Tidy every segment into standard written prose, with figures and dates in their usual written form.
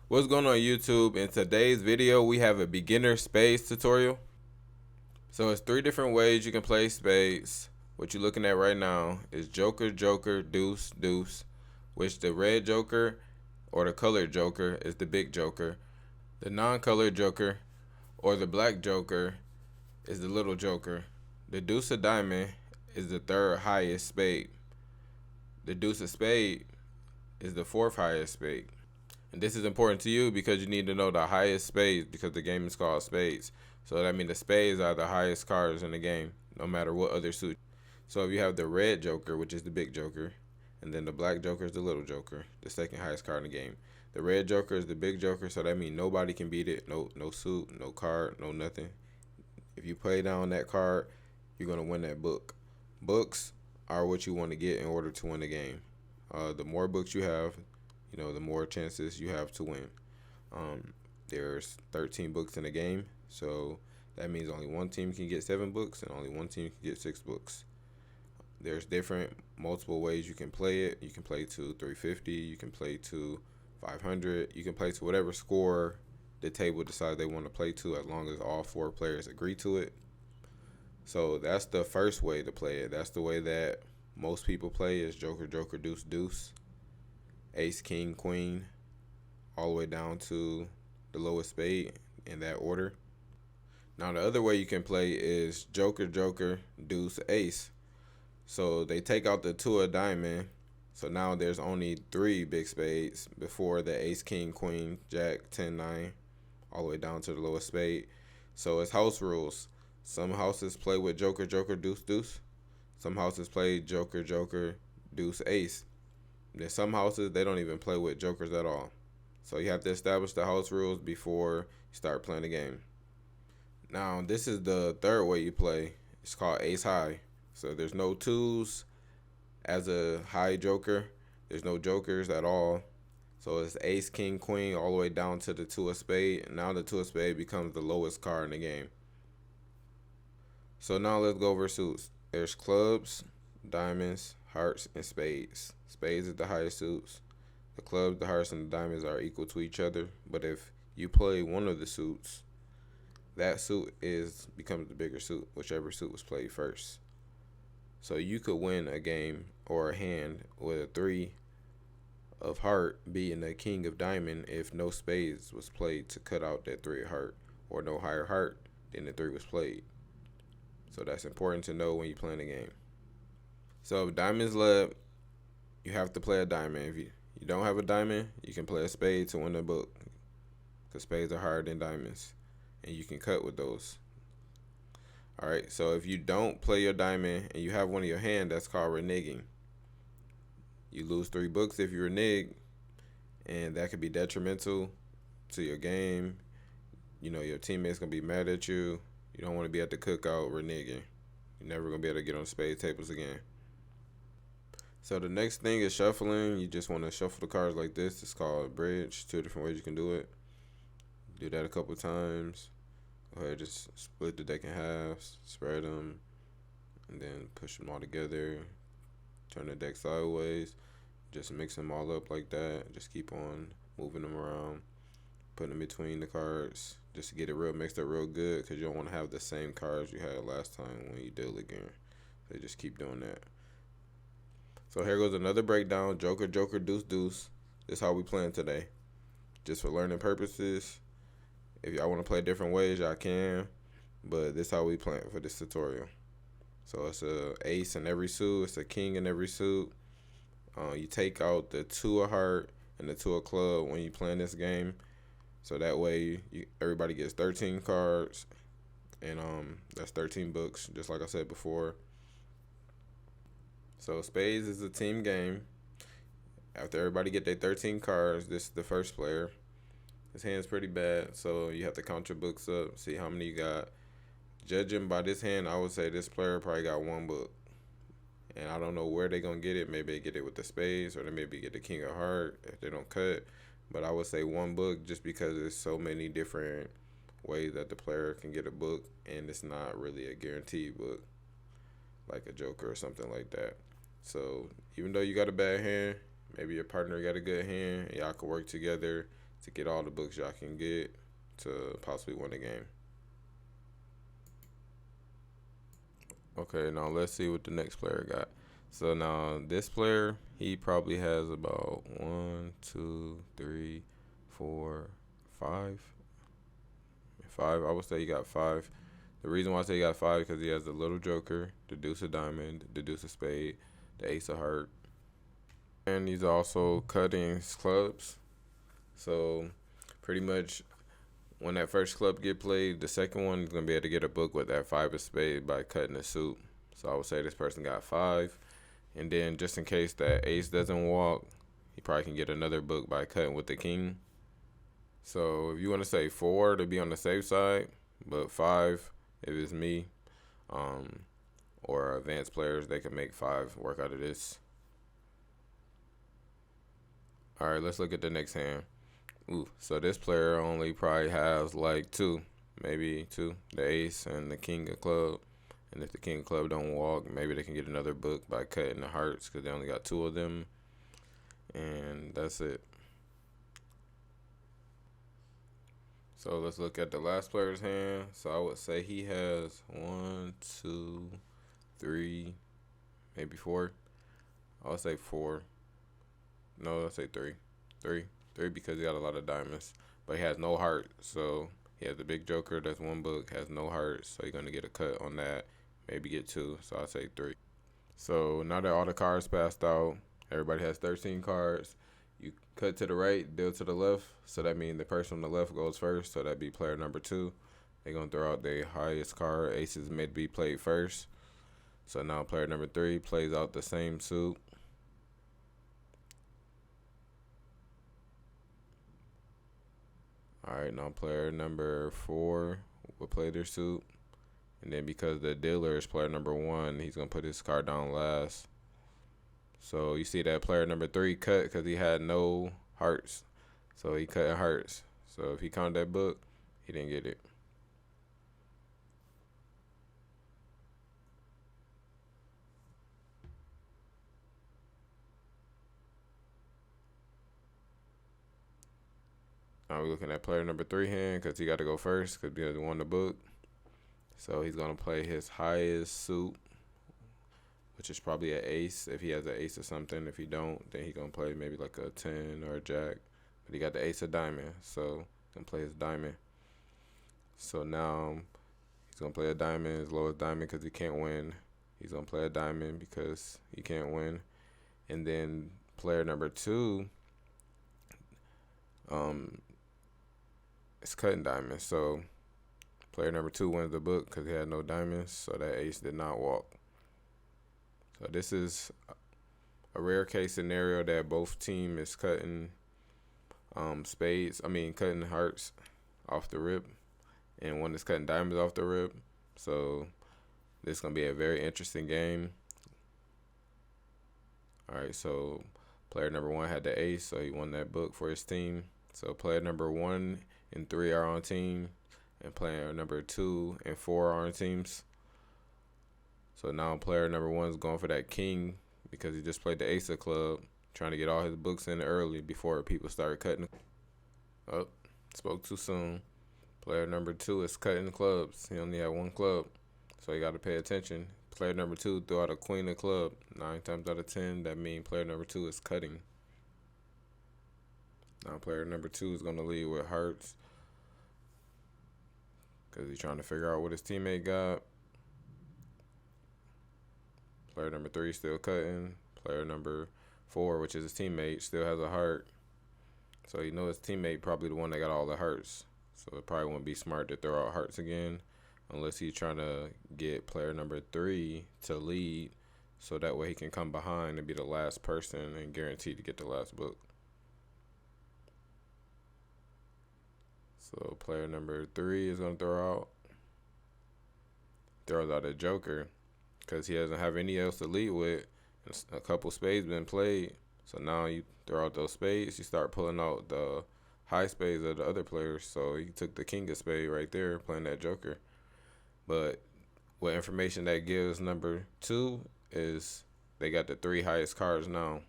What's going on YouTube? In today's video we have a beginner spades tutorial. So it's 3 different ways you can play spades. What you're looking at right now is joker, joker, deuce, deuce, which the red joker or the colored joker is the big joker. The non-colored joker or the black joker is the little joker. The deuce of diamond is the 3rd highest spade. The deuce of spade is the 4th highest spade. And this is important to you because you need to know the highest spades because the game is called spades. So that means the spades are the highest cards in the game, no matter what other suit. So if you have the red joker, which is the big joker, and then the black joker is the little joker, the 2nd highest card in the game. The red joker is the big joker, so that means nobody can beat it. No suit, no card, no nothing. If you play down that card, you're gonna win that book. Books are what you want to get in order to win the game. The more books you have, the more chances you have to win. There's 13 books in the game, so that means only one team can get 7 books and only one team can get 6 books. There's multiple ways you can play it. You can play to 350, you can play to 500, you can play to whatever score the table decides they want to play to, as long as all 4 players agree to it. So that's the first way to play it. That's the way that most people play, is joker, joker, deuce, deuce, ace, king, queen, all the way down to the lowest spade in that order. Now the other way you can play is joker, joker, deuce, ace. So they take out the 2 of diamond, so now there's only 3 big spades before the ace, king, queen, jack, 10, 9, all the way down to the lowest spade. So it's house rules. Some houses play with joker, joker, deuce, deuce. Some houses play joker, joker, deuce, ace. Then some houses, they don't even play with jokers at all. So you have to establish the house rules before you start playing the game. Now this is the 3rd way you play. It's called ace high. So there's no 2s as a high joker. There's no jokers at all. So it's ace, king, queen, all the way down to the 2 of spade. And now the 2 of spade becomes the lowest card in the game. So now let's go over suits. There's clubs, diamonds, hearts, and spades. Spades is the highest suits. The clubs, the hearts, and the diamonds are equal to each other. But if you play one of the suits, that suit becomes the bigger suit, whichever suit was played first. So you could win a game or a hand with a 3 of heart beating a king of diamond if no spades was played to cut out that 3 of heart, or no higher heart than the 3 was played. So that's important to know when you're playing the game. So if diamond's led, you have to play a diamond. If you don't have a diamond, you can play a spade to win the book, because spades are higher than diamonds, and you can cut with those. Alright, so if you don't play your diamond and you have one in your hand, that's called reneging. You lose 3 books if you renege, and that could be detrimental to your game. Your teammates gonna be mad at you. You don't want to be at the cookout reneging. You're never gonna be able to get on spade tables again. So the next thing is shuffling. You just want to shuffle the cards like this. It's called bridge. 2 different ways you can do it. Do that a couple times. Go ahead, just split the deck in half, spread them, and then push them all together. Turn the deck sideways. Just mix them all up like that. Just keep on moving them around, putting them between the cards, just to get it real mixed up real good, because you don't want to have the same cards you had last time when you deal again. So just keep doing that. So here goes another breakdown. Joker, joker, deuce, deuce. This is how we playing today. Just for learning purposes. If y'all want to play different ways, y'all can. But this is how we playing for this tutorial. So it's a ace in every suit. It's a king in every suit. You take out the 2 of heart and the 2 of club when you playing this game. So that way everybody gets 13 cards. And that's 13 books, just like I said before. So spades is a team game. After everybody get their 13 cards, this is the first player. His hand's pretty bad, so you have to count your books up, see how many you got. Judging by this hand, I would say this player probably got 1 book. And I don't know where they're going to get it. Maybe they get it with the spades, or they maybe get the king of heart if they don't cut. But I would say 1 book, just because there's so many different ways that the player can get a book, and it's not really a guaranteed book like a joker or something like that. So even though you got a bad hand, Maybe your partner got a good hand, and y'all can work together to get all the books y'all can get to possibly win the game. Okay, now let's see what the next player got. So now this player, he probably has about 5. 5. I would say he got 5. The reason why I say he got 5 because he has the little joker, the deuce of diamond, the deuce of spade, the ace of heart, and he's also cutting his clubs. So pretty much when that first club get played, the second one is gonna be able to get a book with that 5 of spade by cutting the suit. So I would say this person got 5, and then just in case that ace doesn't walk, he probably can get another book by cutting with the king. So if you want to say 4 to be on the safe side, but 5 if it's me, um, or advanced players, they can make 5 work out of this. All right, let's look at the next hand. Ooh, so this player only probably has like 2, maybe 2, the ace and the king of club. And if the king of club don't walk, maybe they can get another book by cutting the hearts because they only got 2 of them. And that's it. So let's look at the last player's hand. So I would say he has 1, 2, 3, maybe 4. I would say 4. No, I'll say 3. 3 because he got a lot of diamonds. But he has no heart. So he has the big joker. That's 1 book. Has no heart. So you're going to get a cut on that. Maybe get 2. So I'll say 3. So now that all the cards passed out, everybody has 13 cards. You cut to the right, deal to the left. So that means the person on the left goes first. So that'd be player number 2. They're going to throw out their highest card. Aces may be played first. So now player number 3 plays out the same suit. All right, now player number 4 will play their suit. And then because the dealer is player number 1, he's going to put his card down last. So you see that player number 3 cut because he had no hearts. So he cut hearts. So if he counted that book, he didn't get it. Now we're looking at player number 3 hand because he got to go first because he won the book. So he's going to play his highest suit, which is probably an ace if he has an ace or something. If he don't, then he's going to play maybe like a 10 or a jack. But he got the ace of diamond, so he's going to play his diamond. So now he's going to play a diamond, his lowest diamond because he can't win. He's going to play a diamond because he can't win. And then player number 2 is cutting diamonds. So player number 2 wins the book because he had no diamonds, so that ace did not walk. So this is a rare case scenario that both team is cutting cutting hearts off the rip, and one is cutting diamonds off the rip. So this is gonna be a very interesting game. All right, so player number 1 had the ace, so he won that book for his team. So player number 1 and 3 are on team, and player number 2 and 4 are on teams. So now player number 1 is going for that king because he just played the ace of club, trying to get all his books in early before people start cutting. Oh, spoke too soon. Player number 2 is cutting clubs. He only had 1 club, so you got to pay attention. Player number 2 threw out a queen of club. 9 times out of 10, that means player number 2 is cutting. Now player number 2 is going to lead with hearts because he's trying to figure out what his teammate got. Player number 3 still cutting. Player number 4, which is his teammate, still has a heart. So you know his teammate probably the one that got all the hearts. So it probably wouldn't be smart to throw out hearts again unless he's trying to get player number 3 to lead so that way he can come behind and be the last person and guaranteed to get the last book. So player number 3 is going to throws out a joker because he doesn't have any else to lead with. A couple spades been played. So now you throw out those spades, you start pulling out the high spades of the other players. So he took the king of spade right there, playing that joker. But what information that gives number 2 is they got the 3 highest cards now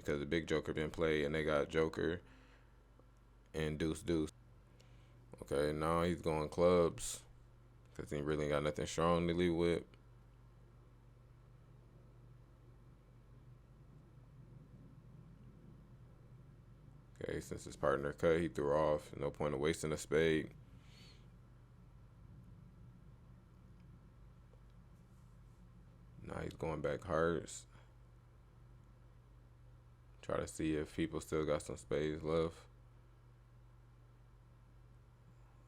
because the big joker been played and they got joker and deuce deuce. Okay, now he's going clubs because he really got nothing strong to lead with. Okay, since his partner cut, he threw off. No point of wasting a spade. Now he's going back hearts. Try to see if people still got some spades left.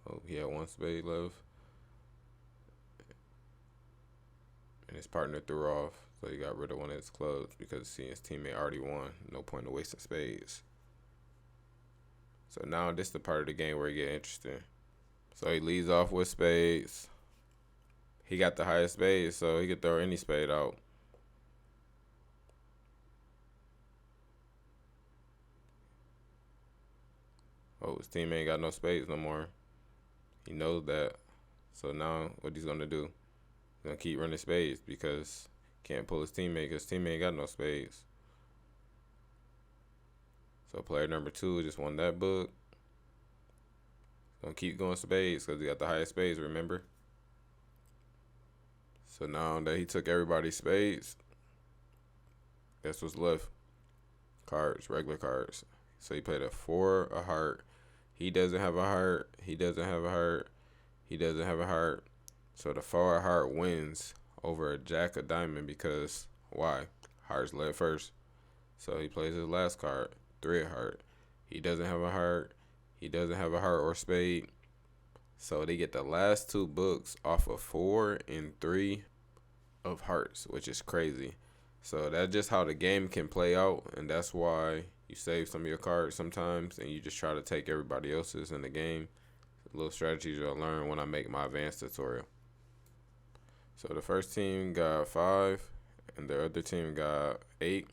Oh, he had one spade left. And his partner threw off, so he got rid of one of his clubs because see his teammate already won. No point of wasting spades. So now this is the part of the game where it get interesting. So he leads off with spades. He got the highest spade, so he could throw any spade out. Oh, his teammate ain't got no spades no more. He knows that. So now what he's gonna do? He's gonna keep running spades because he can't pull his teammate because his teammate ain't got no spades. So player number 2 just won that book. Gonna keep going spades because he got the highest spades, remember? So now that he took everybody's spades, guess what's left? Cards, regular cards. So he played a 4, a heart. He doesn't have a heart. He doesn't have a heart. He doesn't have a heart. So the 4 heart wins over a jack of diamond because why? Hearts led first. So he plays his last card, 3 heart. He doesn't have a heart. He doesn't have a heart or spade. So they get the last 2 books off of 4 and 3 of hearts, which is crazy. So that's just how the game can play out, and that's why you save some of your cards sometimes and you just try to take everybody else's in the game. Little strategies you'll learn when I make my advanced tutorial. So the first team got 5 and the other team got 8.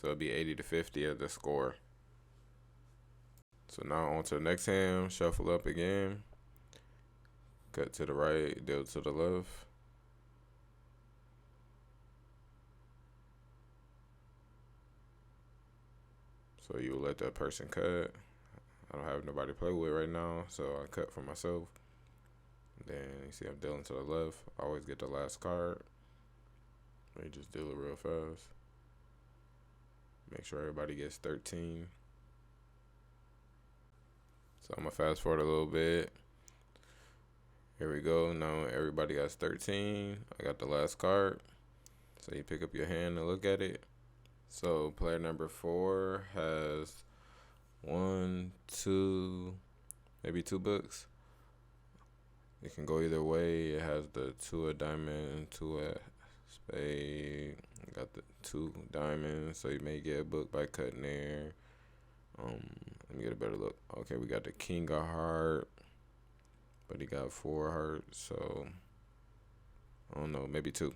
So it'll be 80 to 50 at the score. So now on to the next hand, shuffle up again. Cut to the right, deal to the left. So you will let that person cut. I don't have nobody to play with right now, so I cut for myself. Then you see I'm dealing to the left. I always get the last card. You just deal it real fast. Make sure everybody gets 13. So I'm gonna fast forward a little bit. Here we go. Now everybody got 13. I got the last card. So you pick up your hand and look at it. So player number 4 has 1, 2, maybe 2 books. It can go either way. It has the 2 of diamond, 2 of spade. Got the 2 diamonds, so you may get a book by cutting there. Let me get a better look. Okay, we got the king of heart, but he got 4 hearts, so I don't know, maybe 2.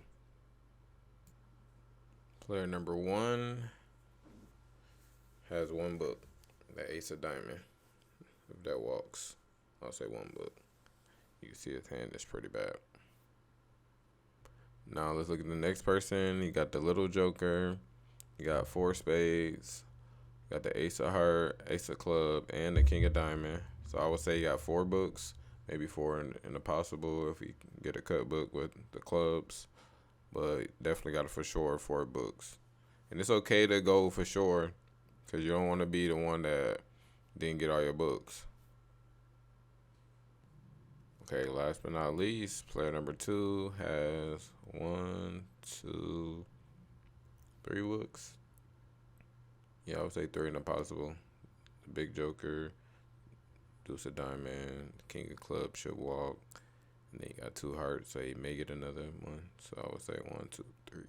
Player number 1 has 1 book, the ace of diamond. If that walks, I'll say 1 book. You can see his hand is pretty bad. Now let's look at the next person. He got the little joker. He got 4 spades. Got the ace of heart, ace of club, and the king of diamond. So I would say he got 4 books, maybe 4 in the possible if he can get a cut book with the clubs. But definitely got it for sure 4 books. And it's okay to go for sure because you don't want to be the one that didn't get all your books. Okay, last but not least, player number 2 has 1, 2, 3 books. Yeah, I would say 3 in the possible. The big joker, deuce of diamond, king of clubs should walk. And then you got 2 hearts, so you may get another one. So I would say 1, 2, 3.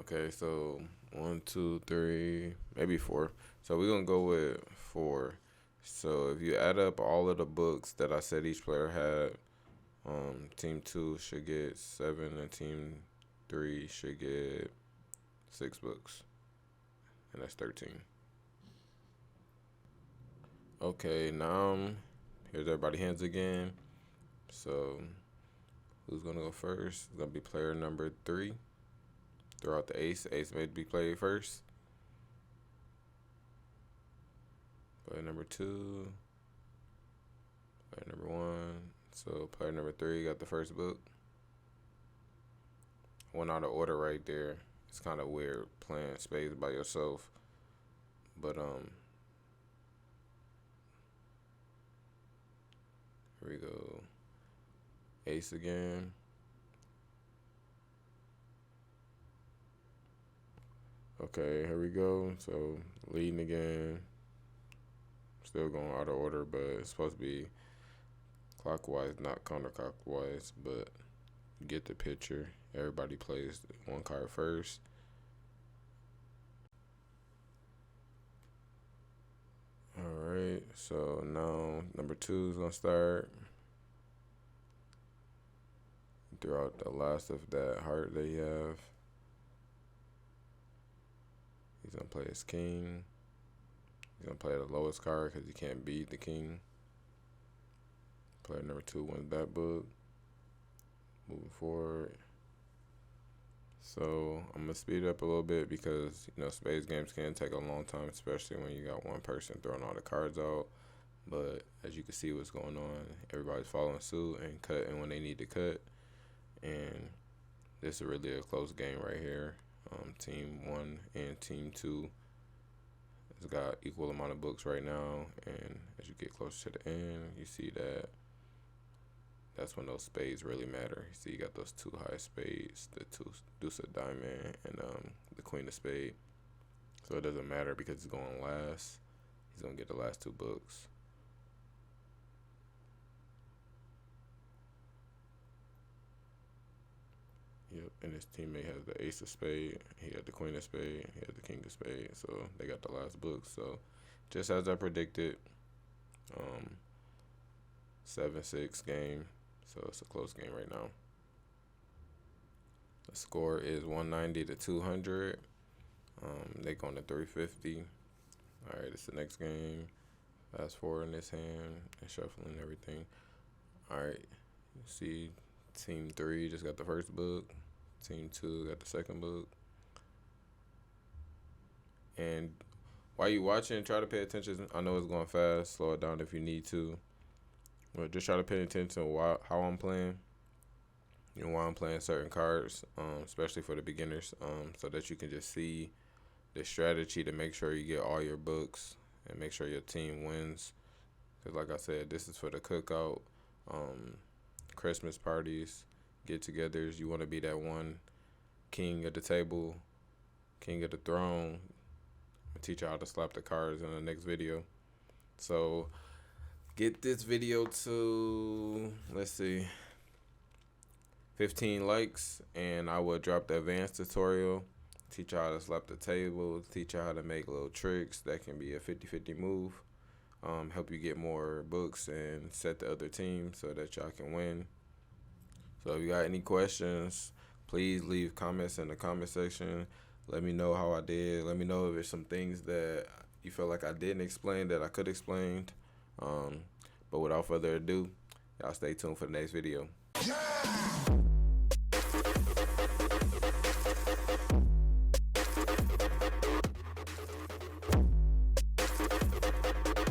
Okay, so 1, 2, 3, maybe 4. So we're gonna go with 4. So if you add up all of the books that I said each player had, team 2 should get 7, and team 3 should get 6 books, and that's 13. Okay, now here's everybody's hands again. So who's gonna go first? It's gonna be player number 3. Throw out the ace. Ace may be played first. Player number 2. Player number 1. So player number 3 got the first book. Went out of order right there. It's kind of weird playing spades by yourself. But here we go. Ace again. Okay, here we go. So leading again. Still going out of order, but it's supposed to be clockwise, not counterclockwise, but you get the picture. Everybody plays one card first. Alright, so now number 2 is going to start. Throw out the last of that heart that you have. He's going to play his king. He's going to play the lowest card because he can't beat the king. Player number 2 wins that book. Moving forward. So I'm going to speed up a little bit because, spades games can take a long time, especially when you got one person throwing all the cards out. But as you can see what's going on, everybody's following suit and cutting when they need to cut. And this is really a close game right here. Team 1 and Team 2 has got equal amount of books right now. And as you get closer to the end, you see that that's when those spades really matter. You see, you got those 2 high spades, the deuce of diamond, and the queen of spade. So it doesn't matter because he's going last. He's going to get the last 2 books. Yep, and his teammate has the ace of spade. He had the queen of spade. He had the king of spade. So they got the last book. So just as I predicted, 7-6 game. So it's a close game right now. The score is 190 to 200. They going to 350. All right, it's the next game. Fast forward in this hand and shuffling everything. All right, you see Team 3 just got the first book. Team 2 got the second book. And while you watching, try to pay attention. I know it's going fast. Slow it down if you need to. But just try to pay attention to how I'm playing. Why I'm playing certain cards, especially for the beginners, so that you can just see the strategy to make sure you get all your books and make sure your team wins. Because like I said, this is for the cookout, Christmas parties, get-togethers. You want to be that one king of the table, king of the throne. I'll teach you how to slap the cards in the next video. So get this video to, let's see, 15 likes, and I will drop the advanced tutorial. Teach you how to slap the table, teach you how to make little tricks that can be a 50-50 move. Help you get more books and set the other team so that y'all can win. So if you got any questions, please leave comments in the comment section. Let me know how I did. Let me know if there's some things that you feel like I didn't explain that I could explain. But without further ado, y'all stay tuned for the next video. Yeah!